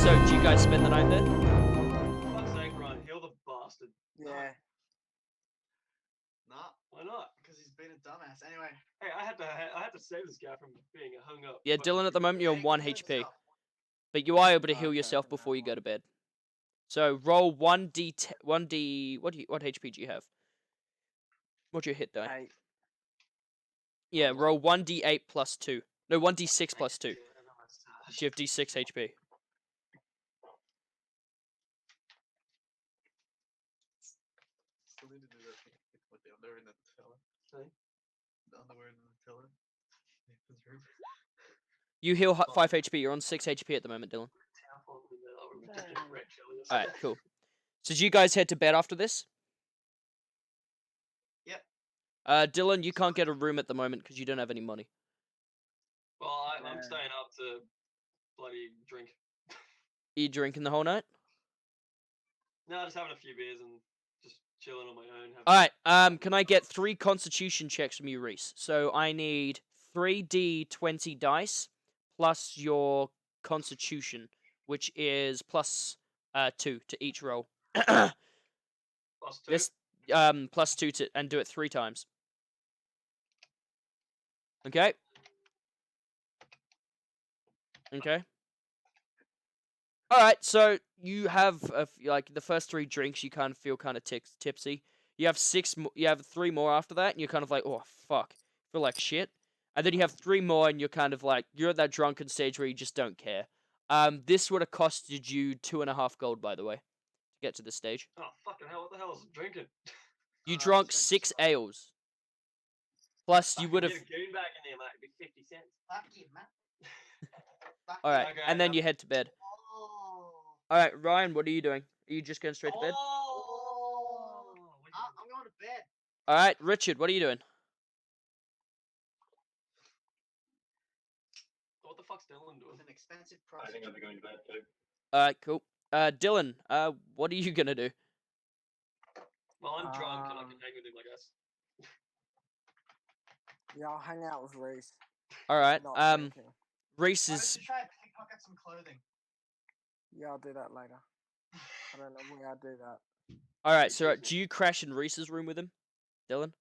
so do you guys spend the night there? Fuck's sake, Ryan, heal the bastard. Yeah. Nah, Why not? because he's been a dumbass. Anyway. Hey, I had to save this guy from being hung up. Yeah, Dylan, at the moment you're on 1 kill HP. yourself. But you are able to Oh, heal okay, yourself from before now you go on. to bed. So roll 1d... What HP do you have? What's your hit die? 8. Yeah, roll 1d8 plus 2. No, 1d6 plus 2. Yeah, Do you have d6 HP? Still need to do that thing with the underwear in the teller. Sorry? The underwear in the teller. Nathan's room. You heal 5 HP. You're on 6 HP at the moment, Dylan. Alright, cool. So did you guys head to bed after this? Yep. Dylan, you can't get a room at the moment because you don't have any money. Well, I'm Yeah. staying up to bloody drink. Are you drinking the whole night? No, just having a few beers and just chilling on my own. Alright, can I get 3 constitution checks from you, Reese? So I need 3d20 dice plus your constitution, which is plus 2 to each roll. Plus 2? This plus 2 to and do it 3 times. Okay? Okay. Alright, so you have like the first 3 drinks, you kind of feel kind of tipsy. You have 3 more after that, and you're kind of like, oh fuck, feel like shit. And then you have 3 more, and you're kind of like, you're at that drunken stage where you just don't care. This would have costed you 2.5 gold, by the way, to get to this stage. Oh fucking hell! What the hell was I drinking? You drunk so 6 ales. Plus, you would have. Get a goon back in there, mate. It'd be 50 cents. Fuck you, man. Fuck All right, Okay, and then okay. you head to bed. Oh. All right, Ryan, what are you doing? Are you just going straight to bed? Oh. I'm going to bed. All right, Richard, what are you doing? What the fuck's Dylan doing? With an expensive I price. think I'll be going to bed too. All right, cool. Dylan, what are you gonna do? Well, I'm drunk and I can Um, hang with him, I guess. Yeah, I'll hang out with Reese. All right, Not drinking. Reese Why don't is. you try and pickpocket some clothing? Yeah, I'll do that later. I don't know where I'll do that. All right, so do you crash in Reese's room with him, Dylan?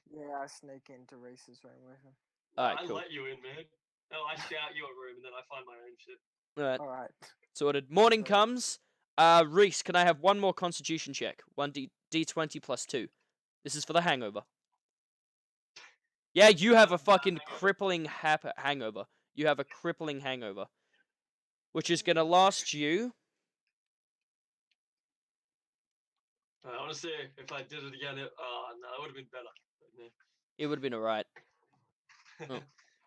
Yeah, I sneak into Reese's room with him. All right, I cool. let you in, man. No, I shout you a room and then I find my own shit. All right, Alright. sorted. Morning Sorry. comes. Reese, can I have one more Constitution check? 1d20 plus 2. This is for the hangover. Yeah, you have a fucking crippling hangover. You have a crippling hangover, which is gonna last you. I want to say if I did it again, no, it would have been better. But, nah. It would have been alright. Oh,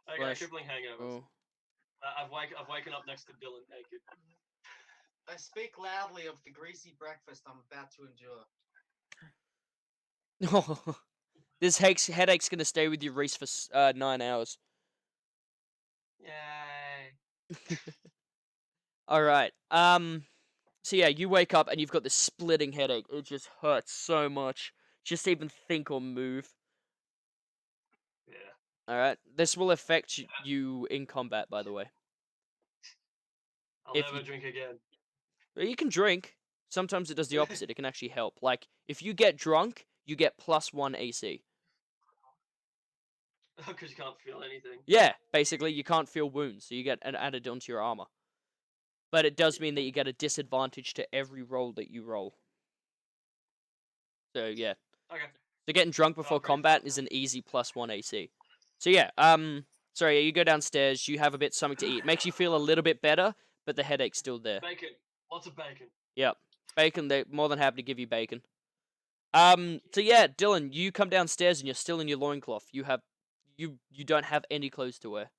I got a flash. crippling hangovers. Oh. I've waken up next to Dylan naked. I speak loudly of the greasy breakfast I'm about to endure. This headache's gonna stay with you, Reese, for 9 hours. Yay! All right. So yeah, you wake up and you've got this splitting headache. It just hurts so much. Just even think or move. Yeah. All right. This will affect you in combat, by the way. I'll If never you- drink again. Well, you can drink. Sometimes it does the opposite. It can actually help. Like if you get drunk, you get +1 AC. Because you can't feel anything. Yeah, basically you can't feel wounds, so you get an added onto your armor. But it does mean that you get a disadvantage to every roll that you roll. So yeah. Okay. So getting drunk before great. combat is an easy +1 AC. So yeah, sorry, you go downstairs, you have a bit something to eat. Makes you feel a little bit better, but the headache's still there. Bacon. Lots of bacon. Yep. Bacon, they're more than happy to give you bacon. So yeah, Dylan, you come downstairs and you're still in your loincloth. You don't have any clothes to wear.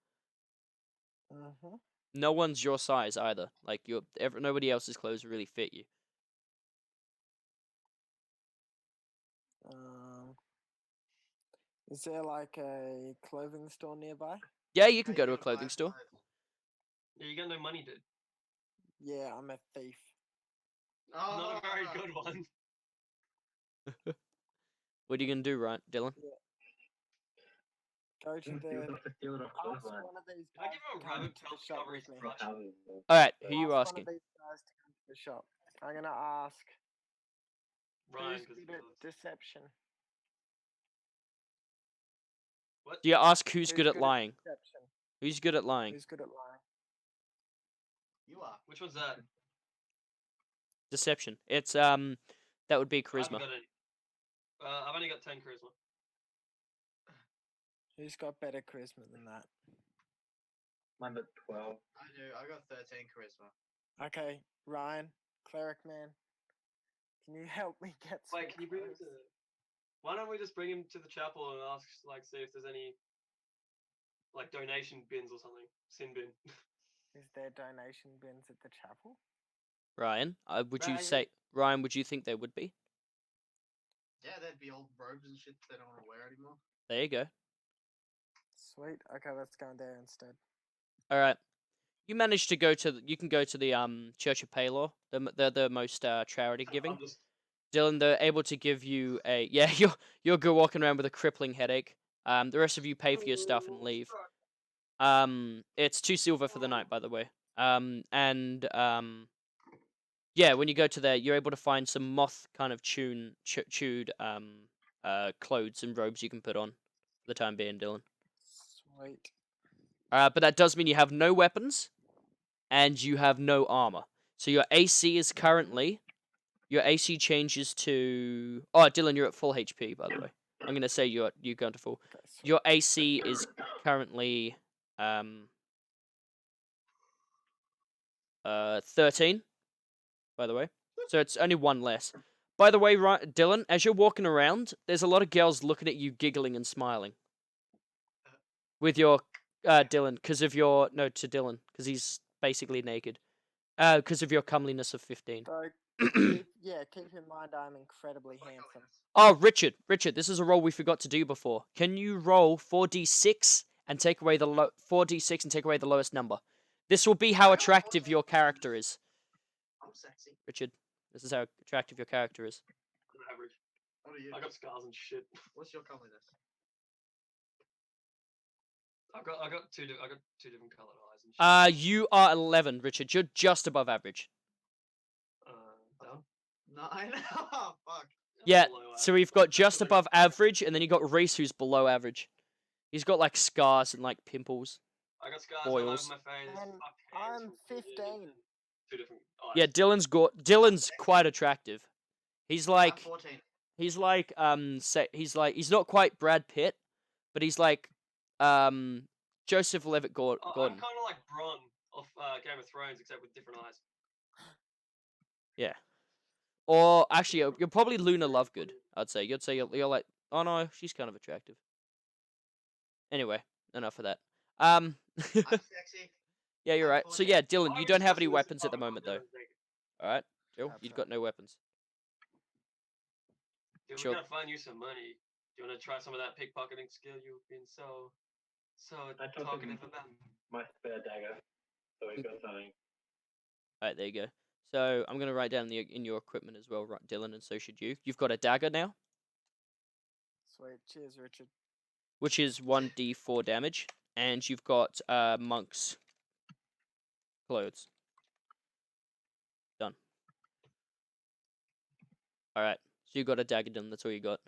Mm-hmm. No one's your size either. Like nobody else's clothes really fit you. Is there like a clothing store nearby? Yeah, you can How go you to a gonna buy clothing store. clothes? Yeah, you got no money, dude. Yeah, I'm a thief. Oh, Not a very good one. What are you gonna do, right, Dylan? Go to the. Got to steal the Ask clothesline. one of these Can I guys give him to a come rabbit to the pelt to shop cover his with me. crotch? All right, who you Ask asking? one of these guys to come to the shop. I'm gonna ask Ryan, who's because good at deception. What? Do you ask who's Who's good at lying? deception? Who's good at lying? Who's good at lying? You are. Which one's that? Deception. It's that would be I haven't charisma. got any. I've only got 10 charisma. Who's got better charisma than that? Mine at 12. I do. I got 13 charisma. Okay, Ryan, cleric man, can you help me get some Wait, can you bring him clothes? to? Why don't we just bring him to the chapel and ask, like, see if there's any, like, donation bins or something? Sin bin. Is there donation bins at the chapel? Ryan, would you Ryan. say Ryan? Would you think there would be? Yeah, there'd be old robes and shit they don't want to wear anymore. There you go. Sweet. Okay, let's go in there instead. All right. You managed to go to. You can go to the Church of Palor. They're the most charity giving. I'm just. Dylan, they're able to give you a yeah. You're good walking around with a crippling headache. The rest of you pay for your stuff and leave. It's 2 silver for the night, by the way. Yeah, when you go to there, you're able to find some moth kind of chewed clothes and robes you can put on for the time being, Dylan. Sweet. But that does mean you have no weapons and you have no armor. So your AC is currently your AC changes to Dylan, you're at full HP, by the way. I'm gonna say you're going to full. Okay, sweet. Your AC is currently 13, by the way. So it's only 1 less. By the way, Dylan, as you're walking around, there's a lot of girls looking at you, giggling and smiling. With your Dylan, because of your to Dylan, because he's basically naked. Because of your comeliness of 15. So, keep in mind I'm incredibly handsome. Oh, Richard, this is a roll we forgot to do before. Can you roll 4d6 and take away the 4d6 and take away the lowest number? This will be how attractive your character is. I'm sexy. Richard, this is how attractive your character is. I'm average. What are you? I got scars and shit. What's your comeliness? I got two different colored eyes and shit. You are 11, Richard. You're just above average. Down. 9. Oh fuck. Yeah, Below so average. we've got just above average, and then you got Reese, who's below average. He's got like scars and like pimples. I got scars boils. all over my face. And fuck I'm hands from 15. Two different eyes. Yeah, Dylan's quite attractive. He's like I'm 14. he's like he's not quite Brad Pitt, but he's like Joseph Levitt Gordon. I'm kind of like Bronn off Game of Thrones, except with different eyes. Yeah. Or actually, you're probably Luna Lovegood. I'd say you're like, oh no, she's kind of attractive. Anyway, enough of that. I'm sexy. Yeah, you're I'm right. So 14. yeah, Dylan, Why you are we don't have any discussing this in weapons at the public? moment, though. Dylan's naked. All right, Jill, That's you've right. got no weapons. Dude, Sure. we gotta find you some money. Do you want to try some of that pickpocketing skill you've been so I took talkative him about? my spare dagger, so he got something. All right, there you go. So I'm gonna write down in your equipment as well, right, Dylan, and so should you. You've got a dagger now, Sweet. Cheers, Richard. which is 1d4 damage, and you've got monk's clothes. Done. All right, so you got a dagger, Dylan. That's all you got.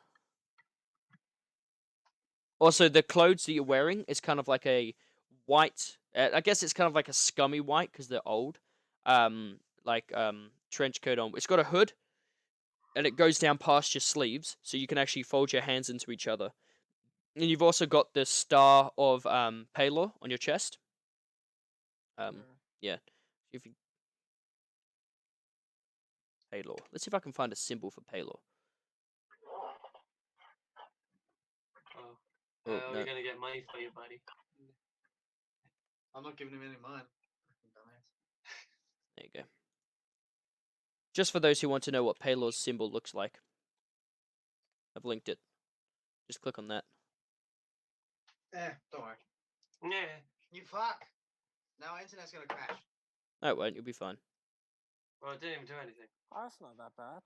Also, the clothes that you're wearing is kind of like a white. I guess it's kind of like a scummy white because they're old. Trench coat on. It's got a hood, and it goes down past your sleeves, so you can actually fold your hands into each other. And you've also got the star of Palor on your chest. Yeah. If you Palor. Let's see if I can find a symbol for Palor. Oh, Oh, how are no. you gonna get money for you, buddy? I'm not giving him any mine. Fucking dumbass. There you go. Just for those who want to know what Palor's symbol looks like, I've linked it. Just click on that. Don't worry. Yeah. You fuck. Now our internet's gonna crash. No, it won't. You'll be fine. Well, it didn't even do anything. Oh, that's not that bad.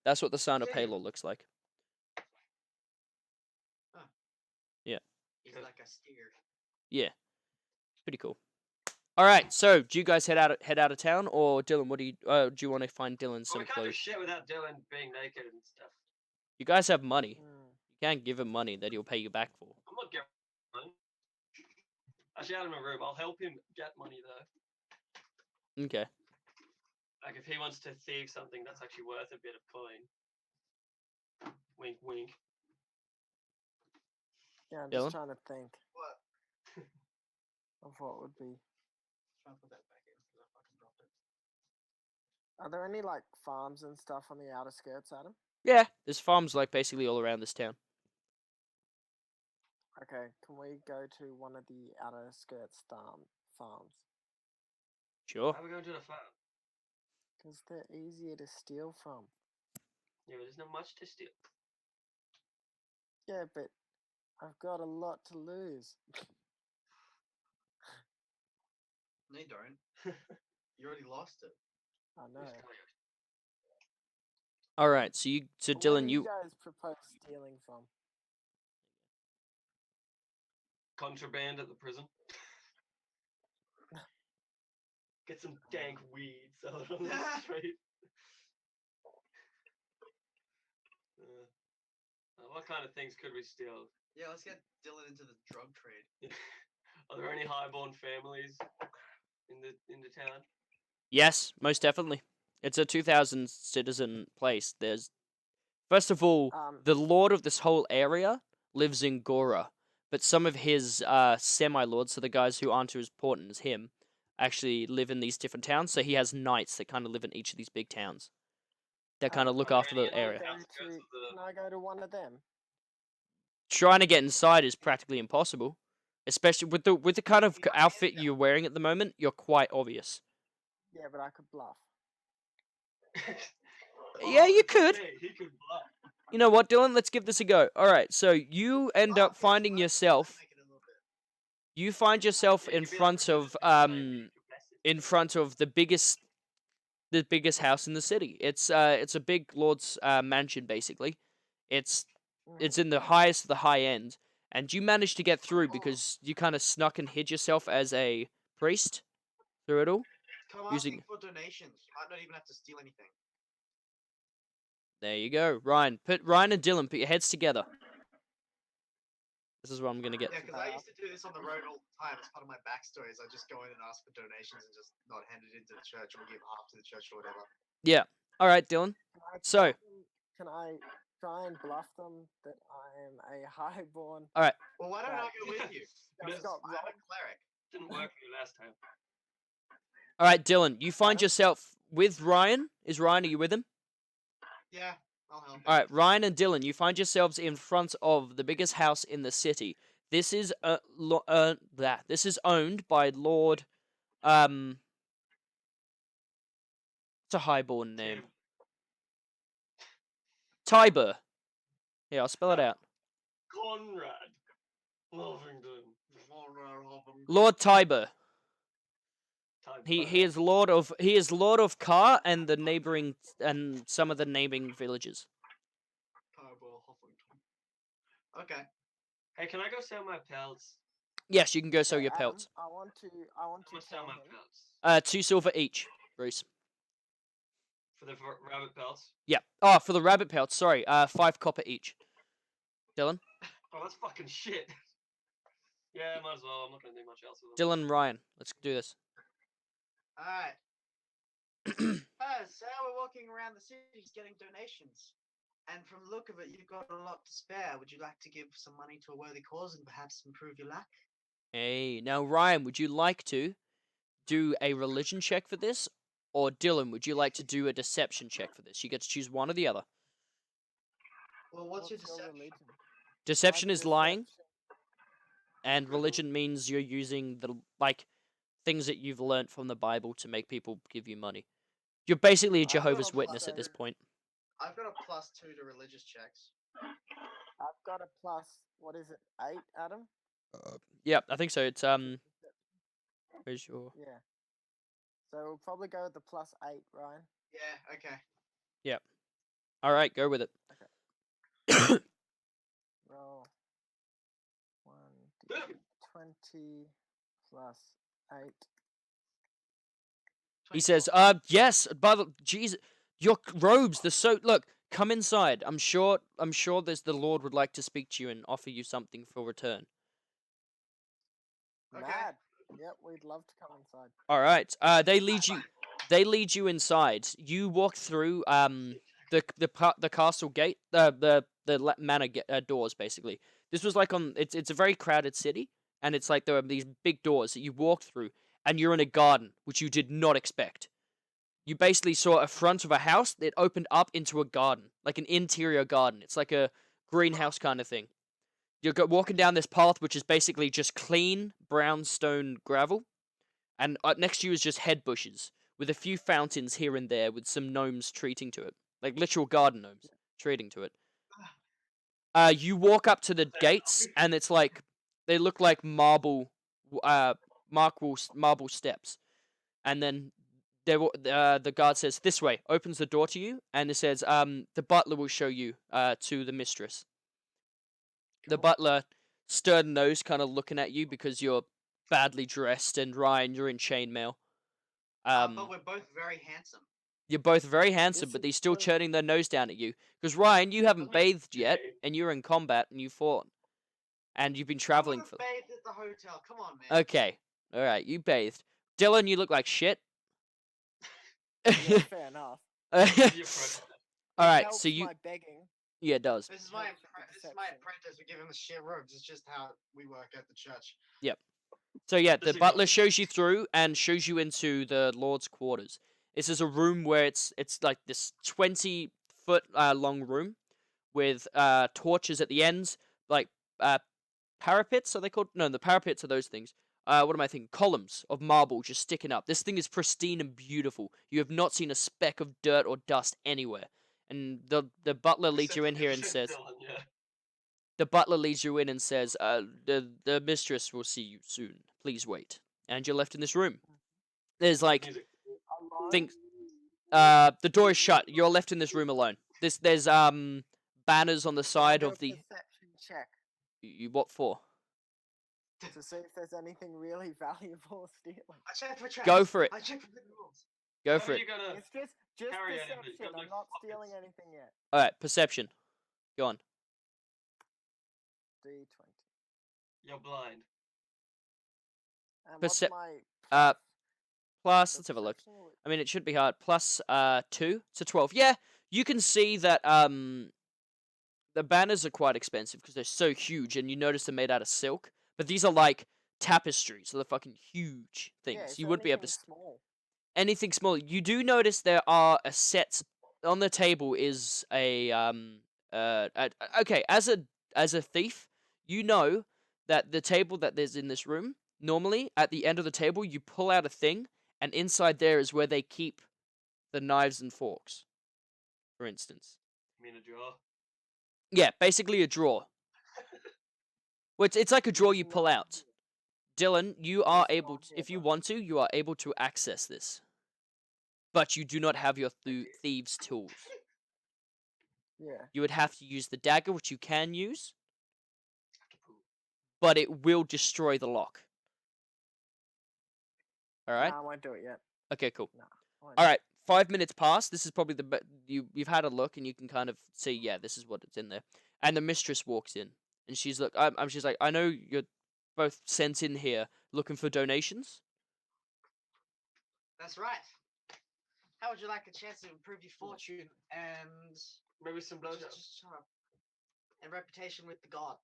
That's what the sign of Yeah. Palor looks like. Huh. Yeah. He's Good. like a steer. Yeah, pretty cool. All right, so do you guys head out of town, or Dylan? What do you want to find Dylan Well, some we can't do clothes? shit without Dylan being naked and stuff. You guys have money. Mm. You can't give him money that he'll pay you back for. I'm not getting money. Actually, out of my room. I'll help him get money though. Okay. Like if he wants to thieve something that's actually worth a bit of coin. Wink, wink. Yeah, I'm Dylan? just trying to think What? of what would be. Try and put that back in because I fucking dropped it. Are there any like farms and stuff on the outer skirts, Adam? Yeah, there's farms like basically all around this town. Okay, can we go to one of the outer skirts farms? Sure. How are we going to the farm? Because they're easier to steal from. Yeah, but there's not much to steal. Yeah, but I've got a lot to lose. No, you don't. You already lost it. I know. Who's coyote? All right, so Where Dylan, do you guys propose stealing from? Contraband at the prison. Get some dank weed, sell it on the street. What kind of things could we steal? Yeah, let's get Dylan into the drug trade. Are there any highborn families in the town? yes, most definitely. It's a 2,000 citizen place. There's first of all, the lord of this whole area lives in Gora, but some of his semi-lords, so the guys who aren't as important as him, actually live in these different towns. So he has knights that kind of live in each of these big towns. That kind of look Are there after any the on the area. outskirts of the- Can I go to one of them? Trying to get inside is practically impossible, especially with the kind of outfit you're wearing at the moment. You're quite obvious. Yeah, but I could bluff. Yeah, you it's could. okay, he could bluff. You know what, Dylan? Let's give this a go. All right, so you end up Okay, finding let's yourself. make it a little bit. You find yourself Yeah, in you could be like front the of president, like, you could bless it. in front of the biggest house in the city. It's a big lord's mansion basically. It's in the highest of the high end, and you managed to get through because you kind of snuck and hid yourself as a priest through it all. Come Using- asking for donations. You might not even have to steal anything. There you go, Ryan. Ryan and Dylan, put your heads together. This is what I'm gonna get. Yeah, because I used to do this on the road all the time. It's part of my backstory. Is I just go in and ask for donations and just not hand it into the church or give half to the church or whatever. Yeah. All right, Dylan. So- Can I try and bluff them that I am a highborn? Well, why don't I Right. go with you? Just Because got I'm a robbed? cleric. Didn't work for you last time. All right, Dylan. You find Adam? yourself with Ryan. Is Ryan? Are you with him? Yeah, I'll help. All right, Ryan and Dylan. You find yourselves in front of the biggest house in the city. This is this is owned by Lord It's a highborn name. Tim. Tiber. Yeah, I'll spell it out. Conrad. Lovington. Lord Tiber. Type He is lord of Kar and the neighboring and some of the neighboring villages. Okay. Hey, can I go sell my pelts? Yes, you can go sell Hey, your Adam, pelts. I want to I'm gonna sell tell my him. pelts. 2 silver each, Bruce. For the rabbit pelts? Yeah. Oh, for the rabbit pelts, sorry. 5 copper each. Dylan? Oh, that's fucking shit. Yeah, might as well. I'm not gonna do much else with them. Dylan, Ryan. Let's do this. Alright. So we're walking around the cities getting donations. And from the look of it, you've got a lot to spare. Would you like to give some money to a worthy cause and perhaps improve your luck? Hey, now Ryan, would you like to do a religion check for this? Or Dylan, would you like to do a deception check for this? You get to choose one or the other. Well, what's your your deception? religion? Deception My is lying, deception- and religion means you're using the things that you've learnt from the Bible to make people give you money. You're basically a I've got Jehovah's a Witness at this plus- point. I've got a +2 to religious checks. I've got a plus. What is it? 8, Adam? Yeah, I think so. It's where's your Yeah. So we'll probably go with the +8, Ryan. Yeah, okay. all right, go with it. Roll 1d6. 20 plus 8. He says, 24. yes, by the Jesus, your robes, the so look, come inside. I'm sure there's the Lord would like to speak to you and offer you something for return. Okay. Mad. Yep, we'd love to come inside. All right. They lead you inside. You walk through the castle gate, the manor doors basically. This was like it's a very crowded city, and it's like there are these big doors that you walk through, and you're in a garden which you did not expect. You basically saw a front of a house that opened up into a garden, like an interior garden. It's like a greenhouse kind of thing. You're walking down this path, which is basically just clean brownstone gravel, and next to you is just head bushes with a few fountains here and there with some gnomes treating to it, like literal garden gnomes treating to it. You walk up to the gates, and it's like they look like marble steps, and then the guard says, "This way," opens the door to you, and it says, "The butler will show you to the mistress." The Cool. butler, stern nose, kind of looking at you because you're badly dressed, and Ryan, you're in chainmail. But we're both very handsome. You're both very handsome, This but is they're still so- turning their nose down at you. Because Ryan, you haven't Doesn't bathed yet, gay. and you're in combat, and you fought, and you've been I traveling would've for. bathed at the hotel. Come on, man. Okay, all right, you bathed. Dylan, you look like shit. Yeah, fair enough. All Your right, Helps so you my begging. yeah, it does. This is my helps with this is my deception. apprentice. We give him the shit robes. It's just how we work at the church. So yeah, the Just butler ignore. shows you through and shows you into the Lord's quarters. This is a room where it's like this 20-foot long room with torches at the ends, like parapets. Are they called? No, the parapets are those things. What am I thinking? Columns of marble just sticking up. This thing is pristine and beautiful. You have not seen a speck of dirt or dust anywhere. And the butler leads you in here and says, Dylan, yeah. the butler leads you in and says, the mistress will see you soon. Please wait. And you're left in this room. There's like Music. Alone? things. The door is shut. You're left in this room alone. There's banners on the Can I side do of a the. perception check You what for? to see if there's anything really valuable stealing. I checked for traps. Go for it. I checked for the rules. Go How for are it. you gonna It's just carry anything? You've perception. got I'm no not stealing pockets. anything yet. All right, perception. Go on. D20. You're blind. And what's Percep- my uh, plus? Plus, for let's have a look. perception? I mean, it should be hard. Plus 2 to 12. Yeah, you can see that the banners are quite expensive because they're so huge, and you notice they're made out of silk. But these are like tapestries, so they're fucking huge things. Yeah, is You there wouldn't be able to anything small? anything small. You do notice there are a set on the table is a okay, as a thief, you know that the table that there's in this room, normally at the end of the table you pull out a thing, and inside there is where they keep the knives and forks, for instance. I mean a drawer. Yeah, basically a drawer. Well, it's like a drawer you It's pull not out. Dylan, you are It's able not to, here, if you though. want to, you are able to access this. But you do not have your thieves' tools. Yeah. You would have to use the dagger, which you can use, Have to poop. but it will destroy the lock. All right. Nah, I won't do it yet. Okay. Cool. Nah. I won't All do it. right. 5 minutes pass. This is probably you've had a look, and you can kind of see. Yeah, this is what it's in there. And the mistress walks in, and she's she's like, I know you're both sent in here looking for donations. That's right. How would you like a chance to improve your fortune and Maybe some blowjobs. just shut up. And reputation with the gods?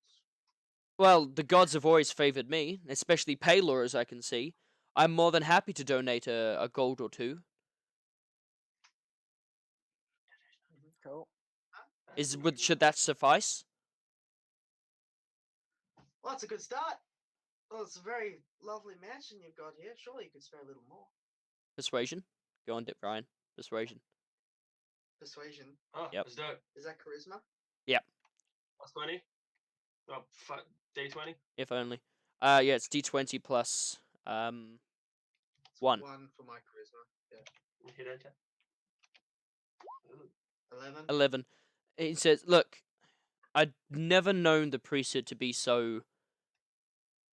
Well, the gods have always favored me, especially Palor, as I can see. I'm more than happy to donate a gold or two. Cool. Should that suffice? Well, that's a good start. Well, it's a very lovely mansion you've got here. Surely you could spare a little more. Persuasion. Go on, Dip Ryan. Persuasion. Persuasion. Oh, Yep. let's do it. Is that charisma? Plus 20. Oh, day 20. If only. Yeah, it's D20 plus It's 1. 1 for my charisma. Yeah. Hit enter. Ooh. 11. 11. He says, "Look, I'd never known the priesthood to be so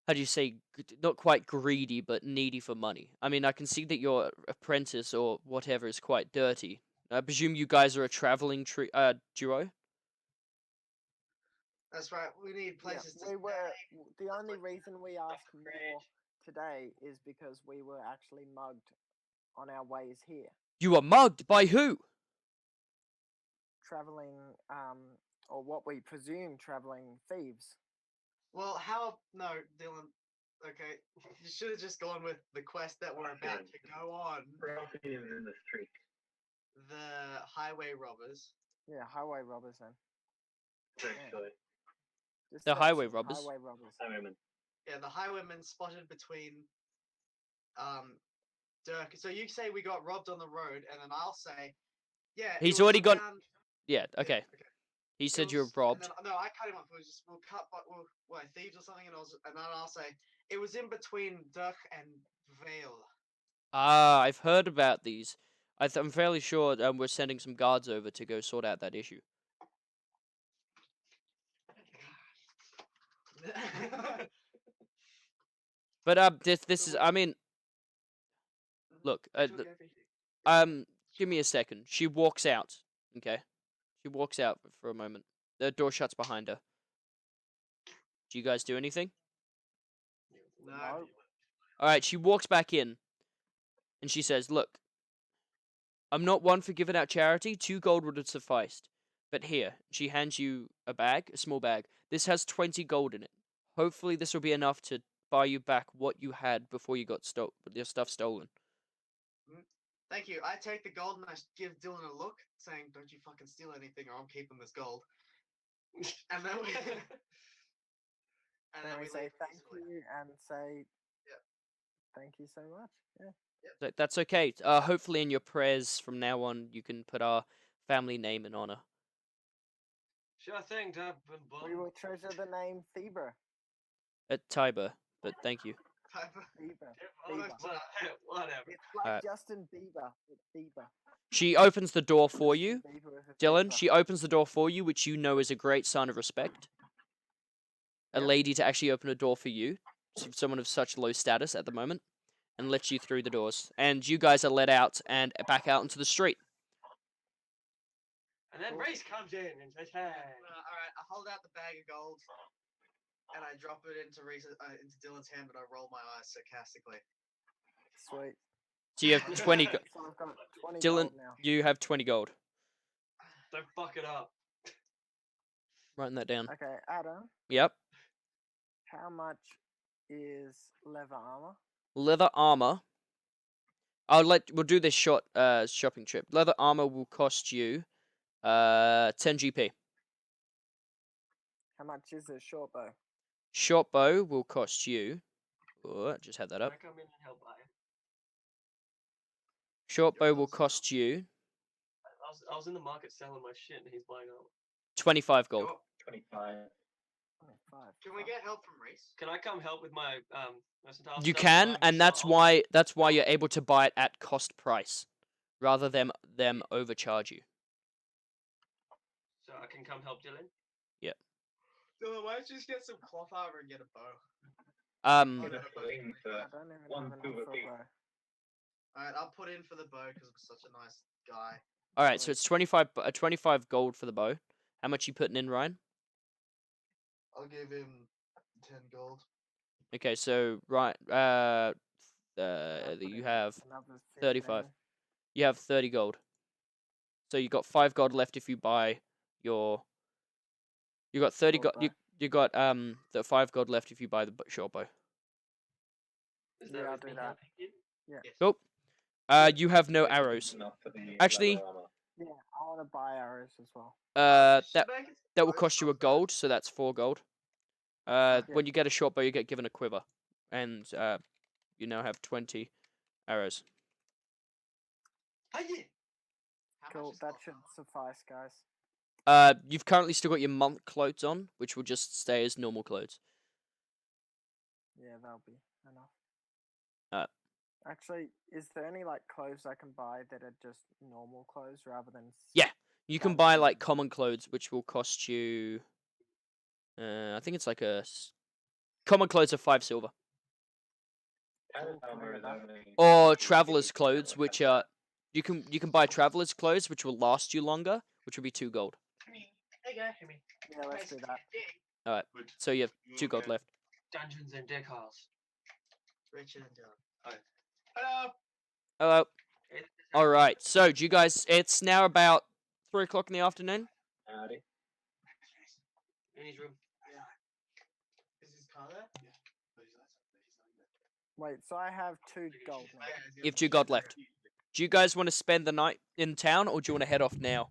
how do you say, not quite greedy, but needy for money. I mean, I can see that your apprentice or whatever is quite dirty. I presume you guys are a traveling duo? That's right. We need Yeah, places to we were. stay. The only reason we asked more today is because we were actually mugged on our ways here, You were mugged by who? traveling, or what we presume traveling thieves. Well, how? No, Dylan. Okay, you should have just gone with the quest that we're about to go on. We're also in the street. The highway robbers. Yeah, highway robbers then. Actually, Just The search highway them, robbers? Highway robbers. highwayman. Yeah, the highwaymen spotted between Dirk. So you say we got robbed on the road, and then I'll say, yeah. it He's was already got. around- Yeah, yeah, okay. He It said you're was- robbed. And then, no, I cut him off. It was just we'll cut, but what thieves or something, and then I'll say it was in between Dirk and Vale. Ah, I've heard about these. I'm fairly sure we're sending some guards over to go sort out that issue. But this is. I mean, look. Give me a second. She walks out. Okay. She walks out for a moment. The door shuts behind her. Do you guys do anything? No. All right. She walks back in, and she says, "Look, I'm not one for giving out charity. 2 gold would have sufficed. But here," she hands you a bag, a small bag. This has 20 gold in it. Hopefully, this will be enough to buy you back what you had before you got your stuff stolen. Thank you. I take the gold and I give Dylan a look, saying, "Don't you fucking steal anything, or I'm keeping this gold." And then we. Then we say leave thank peacefully. you and say, Yep. thank you so much. Yeah. That's okay. Hopefully, in your prayers from now on, you can put our family name in honor. Sure thing, Dab. We will treasure the name Thieber. At Tiber, but thank you. Thieber. Whatever. It's like Alright. Justin Bieber. It's Bieber. She opens the door for you, Justin Bieber with a Dylan. Bieber. She opens the door for you, which you know is a great sign of respect. A Yep. lady to actually open a door for you, someone of such low status at the moment, and lets you through the doors. And you guys are let out and back out into the street. And then Race comes in and says, "Hey." All right, I hold out the bag of gold, and I drop it into into Dylan's hand, and I roll my eyes sarcastically. Sweet. So you have 20. So I've got 20 Dylan, gold now. you have 20 gold. Don't fuck it up. Writing that down. Okay, Adam, Yep. how much is leather armor? Leather armor. We'll do this short shopping trip. Leather armor will cost you 10 GP. How much is a short bow? Short bow will cost you. Oh, I just had that Can up. I come in and help buy it? Short bow Your will gold's enough. cost you I was in the market selling my shit and he's buying up. 25 gold. Oh, 25. 25. can we get help from Reese? Can I come help with my mercantile You stuff? can, I'm and sure that's I'll- why you're able to buy it at cost price, rather than them overcharge you. So I can come help Dylan? Dylan, why don't you just get some cloth armor and get a bow? Get a sling for I don't even one have enough silver for a piece. bow. Alright, I'll put in for the bow because I'm such a nice guy. All right, so it's 25 gold for the bow. How much you putting in, Ryan? I'll give him 10 gold. Okay, so right, I'll put you in have another 35. 15. You have 30 gold. So you got 5 gold left if you buy your. You got 30 Short gold. bow. You got the 5 gold left if you buy the short bow. Is Yeah, that I'll with do me that. helping you? Yes. Cool. You have no arrows. Enough for the Actually- leather armor. Yeah, I want to buy arrows as well. That Should that will cost you a gold, so that's 4 gold. Yeah. When you get a short bow, you get given a quiver, and you now have 20 arrows. How much Cool, is that cloth should armor? suffice, guys. You've currently still got your monk clothes on, which will just stay as normal clothes. Yeah, that'll be enough. Uh, Actually, is there any like clothes I can buy that are just normal clothes rather than? Yeah, you can Rather buy than- like common clothes, which will cost you. I think it's like a common clothes are 5 silver. Padded Cool, armor is fair only. Or 50 traveler's silver, clothes, like which that. are you can buy traveler's clothes, which will last you longer, which will be 2 gold. There you go, Hemi. Yeah, let's do that. All right, Good. so you have You 2 gold okay? left. Dungeons and decals. Richard and Dylan. Hello. Hello. All right, so do you guys? It's now about 3 o'clock in the afternoon. Howdy. In his room. Is his car there? Wait, so I have 2 gold now. You have 2 gold left. Do you guys want to spend the night in town, or do you want to head off now?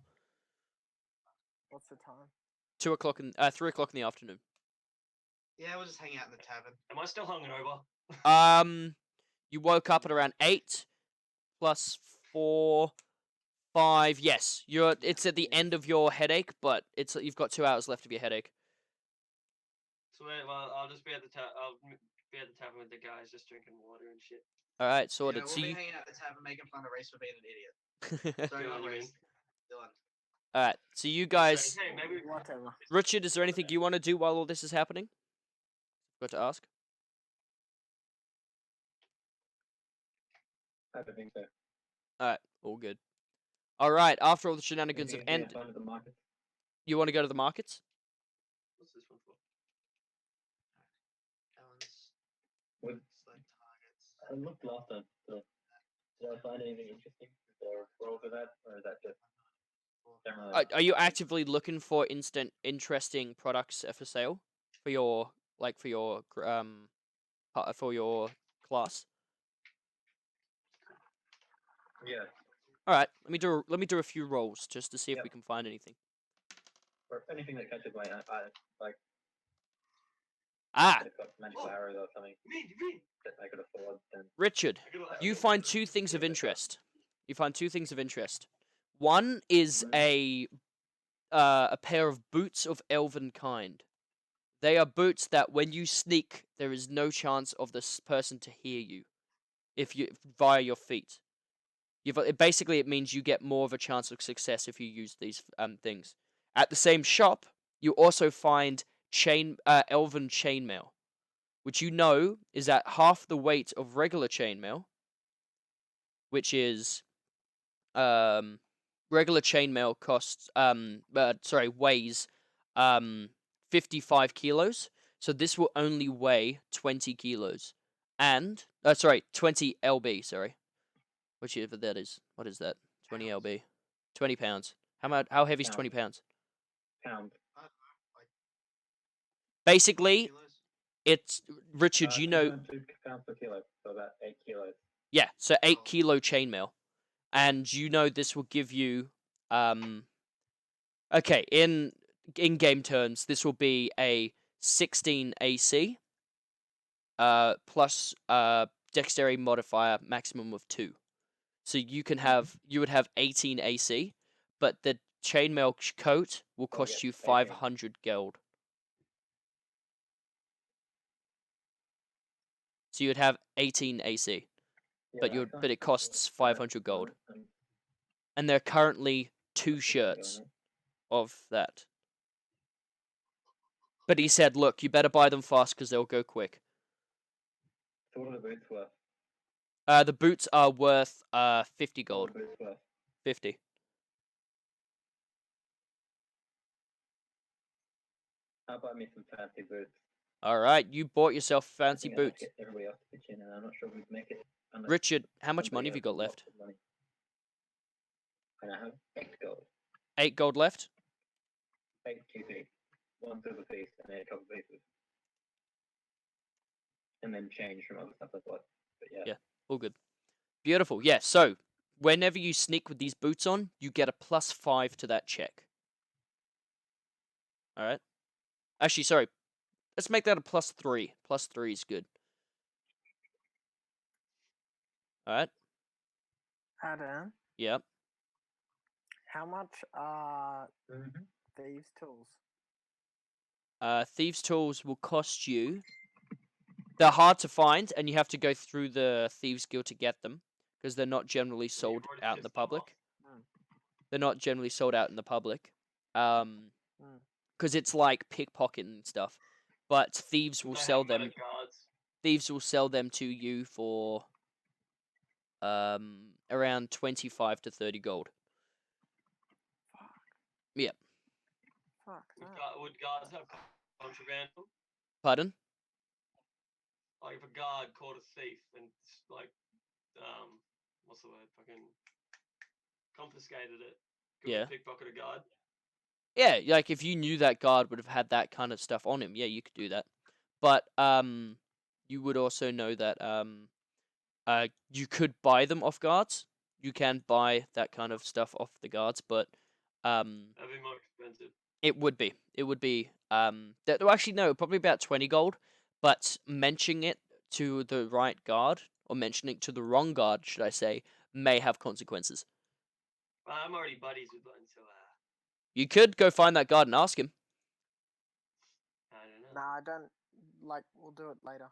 What's the time? 2 o'clock in 3 o'clock in the afternoon. Yeah, we'll just hang out in the tavern. Am I still hungover? You woke up at around 8 plus 4, 5. Yes, it's at the end of your headache, but you've got 2 hours left of your headache. Sweet. Well, I'll just be at the be at the tavern with the guys, just drinking water and shit. All right, Yeah, sorted. we'll So be you. hanging out at the tavern making fun of Race for being an idiot. Sorry, Dylan, not you mean? Race. Dylan. All right, so you Saying, guys. hey, maybe. Whatever. Richard, is there anything you want to do while all this is happening? Got to ask. I don't think so. All right, all good. All right, after all the shenanigans have Anything ended, outside of the market? you want to go to the markets? What's this one for? Dylan's With- select targets. I looked last time. So did I find anything interesting? Is there a role for that, or is that just generally? Are you actively looking for interesting products for sale for your for your class? Yeah, All right, let me do a few rolls just to see if Yep. we can find anything. or anything that catches my eye, like Ah, if it's got magical arrows or something Me. that I could afford. Then Richard, you find 2 things of interest. You find 2 things of interest. One is a pair of boots of elven kind. They are boots that when you sneak, there is no chance of this person to hear you, if you via your feet. Basically it means you get more of a chance of success if you use these things. At the same shop, you also find elven chainmail, which you know is at half the weight of regular chainmail, which is regular chainmail costs weighs 55 kilos. So this will only weigh 20 kilos. And 20 lb, sorry. Whichever that is. What is that? 20 lb. 20 pounds. How heavy is 20 pounds? pound. Basically, Kilos. it's Richard, you know, 2 pounds per kilo, so about 8 kilos. yeah, so 8 Oh. kilo chainmail. And you know this will give you okay, in game terms, this will be a 16 AC plus dexterity modifier maximum of 2. So you would have 18 AC, but the chainmail coat will cost yes, you 18. 500 gold. So you'd have 18 AC, Yeah, but I you'd can't but it afford costs that 500 gold. moment, And there are currently 2 going shirts on. of that. But he said, look, you better buy them fast because they'll go quick. So what are the boots worth? The boots are worth 50 What gold. are the boots worth? 50. How about me some fancy boots? All right, you bought yourself I fancy think I'd have boots. to get everybody else to pitch in, and I'm not sure we'd make it. unless Richard, how much somebody money have you else got has left? lots of money. And I have 8 gold, 8 gold left? 8 QP, 1 silver piece, and 8 copper pieces. And then change from other stuff I bought. But yeah. Yeah. All good. Beautiful. Yeah, so whenever you sneak with these boots on, you get a +5 to that check. All right. Actually, sorry. Let's make that a +3. +3 is good. All right. Adam, Yep. how much are Mm-hmm. thieves' tools? Thieves' tools will cost you. They're hard to find, and you have to go through the Thieves Guild to get them because they're not generally sold already out in the pissed them off. public. Mm. They're not generally sold out in the public. Mm. Because it's like pickpocket and stuff. but thieves will They sell have better them. guards. Thieves will sell them to you for around 25 to 30 gold. Yeah. Fuck Would, that. would guards have contraband? Pardon? Like if a guard caught a thief and like, what's the word? Fucking confiscated it. Could Yeah. we pickpocket a guard? Yeah, like if you knew that guard would have had that kind of stuff on him, yeah, you could do that. But you would also know that you could buy them off guards. You can buy that kind of stuff off the guards, but That'd be more expensive. it would be. It would be well, actually no, probably about 20 gold, but mentioning it to the right guard or mentioning it to the wrong guard, should I say, may have consequences. Well, I'm already buddies with one, so You could go find that guard and ask him. I don't know. Nah, I don't like. We'll do it later.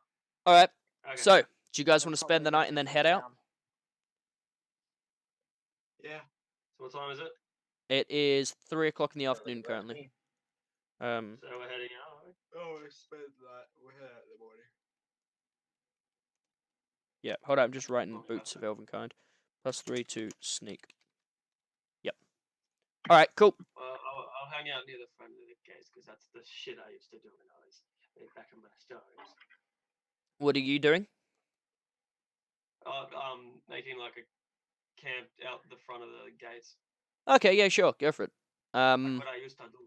All right. Okay. So, do you guys They're want to spend the probably night and then just head out? down. Yeah. So what time is it? It is 3 o'clock in the Sounds like afternoon a plan to currently. me. So we're heading out. Right? Oh, we spent that. We're here in the morning. Yeah, hold on, I'm just writing Oh, boots of okay. Elvenkind. +3 to sneak. Yep. All right, cool. Well, I'll hang out near the front of the gates because that's the shit I used to do when I was back in my stories. What are you doing? Making like a camp out the front of the gates, Okay, yeah, sure, go for it. like what I used to do.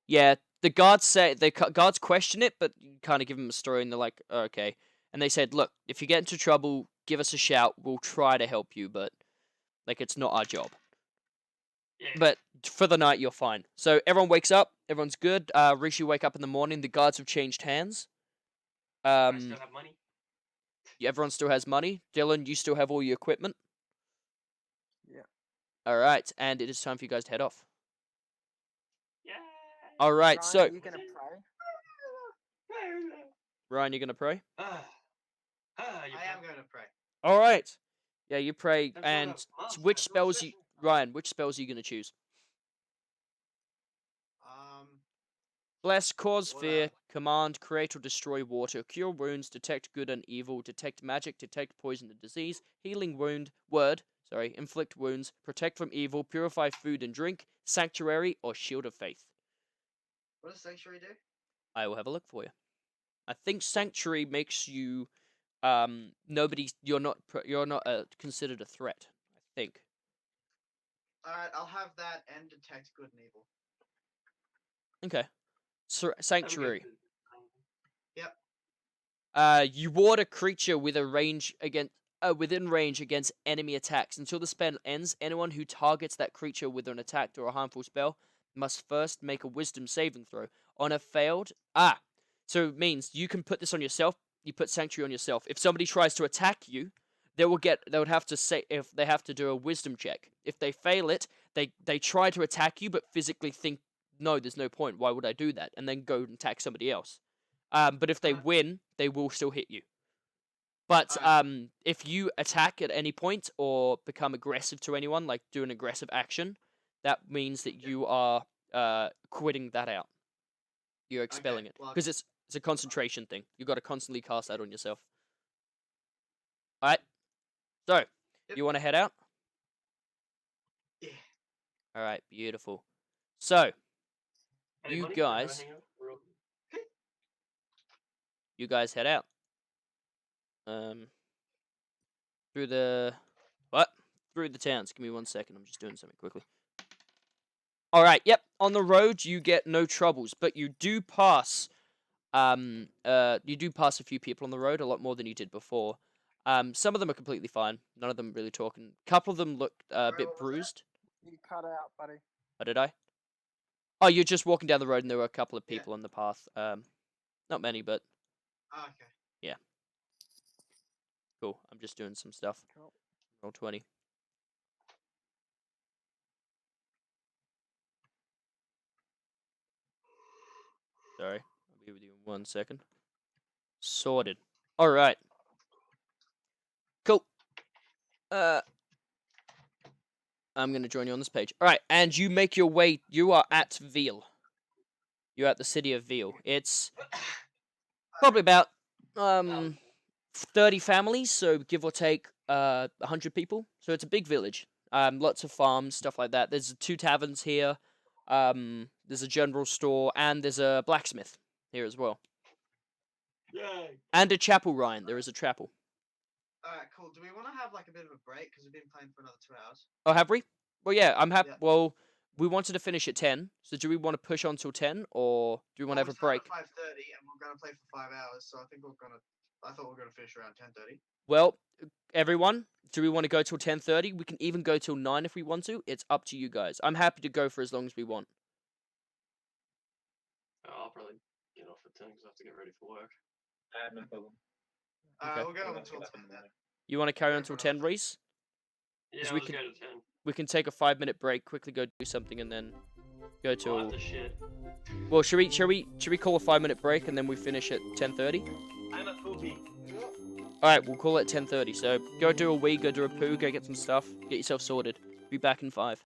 Yeah, the guards say guards question it, but you kind of give them a story, and they're like, oh, okay. And they said, look, if you get into trouble, give us a shout. We'll try to help you, but like it's not our job. Yeah. But for the night, you're fine. So everyone wakes up. Everyone's good. Rishi wake up in the morning. The guards have changed hands. I still have money. Everyone still has money. Dylan, you still have all your equipment. Yeah. All right, and it is time for you guys to head off. Yeah. All right, Ryan, so are you gonna pray? Ryan, you're gonna pray. You I am going to pray. All right. Yeah, you pray. I'm trying And to master which it. spells you, Ryan? Which spells are you gonna choose? Bless, cause What, fear, command, create or destroy water, cure wounds, detect good and evil, detect magic, detect poison and disease, healing inflict wounds, protect from evil, purify food and drink, sanctuary, or shield of faith. what does sanctuary do? I will have a look for you. I think sanctuary makes you, you're not considered a threat. I think. Alright, I'll have that and detect good and evil. Okay. That'd be Sanctuary. good. You ward a creature with a range within range against enemy attacks. Until the spell ends, anyone who targets that creature with an attack or a harmful spell must first make a wisdom saving throw. On a failed... so it means you can put this on yourself. You put Sanctuary on yourself. If somebody tries to attack you, they would have to do a wisdom check. If they fail it, they try to attack you, but physically think, no, there's no point. Why would I do that? And then go and attack somebody else. But if they win, they will still hit you. But if you attack at any point or become aggressive to anyone, like do an aggressive action, that means that you are quitting that out. You're expelling it well, because it's a concentration thing. You got to constantly cast that on yourself. All right. So you want to head out? Yeah. All right. Beautiful. So Any you money? guys. Hang on, we're all- You guys head out. Through the towns. Give me 1 second. I'm just doing something quickly. All right. Yep. On the road, you get no troubles, but you do pass. You do pass a few people on the road, a lot more than you did before. Some of them are completely fine. None of them really talking. A couple of them look a bit bruised. You cut out, buddy. Oh, did I? Oh, you're just walking down the road, and there were a couple of Yeah. people on the path. Not many, but Oh, okay. cool. I'm just doing some stuff. Cool. Roll20. Sorry. I'll be with you in 1 second. Sorted. Alright. Cool. I'm going to join you on this page. Alright, and you make your way... You are at Veal. You're at the city of Veal. It's Probably about 30 families, so give or take 100 people. So it's a big village. Lots of farms, stuff like that. There's 2 taverns here. There's a general store, and there's a blacksmith here as well. Yay! And a chapel, Ryan. There is a chapel. Alright, cool. Do we want to have like a bit of a break because we've been playing for another 2 hours? Oh, have we? Well, yeah, I'm happy. Yeah. Well, we wanted to finish at 10, so do we want to push on till 10, or do we want to have a break? At 5:30, and we're gonna play for 5 hours. So I think I thought we were gonna finish around 10:30. Well, everyone, do we want to go till 10:30? We can even go till 9 if we want to. It's up to you guys. I'm happy to go for as long as we want. I'll probably get off at 10 because I have to get ready for work. I have no problem. Okay. We'll go I'll until get up 10 in the then. morning. You want to carry on till 10, Reese? Yeah, we I'll just can- go to 10. We can take a 5-minute break, quickly go do something, and then go I'll till. have to shit. Well, should we call a 5-minute break and then we finish at 10:30? I'm a poopy. All right, we'll call it 10:30. So go do a wee, go do a poo, go get some stuff, get yourself sorted. Be back in 5.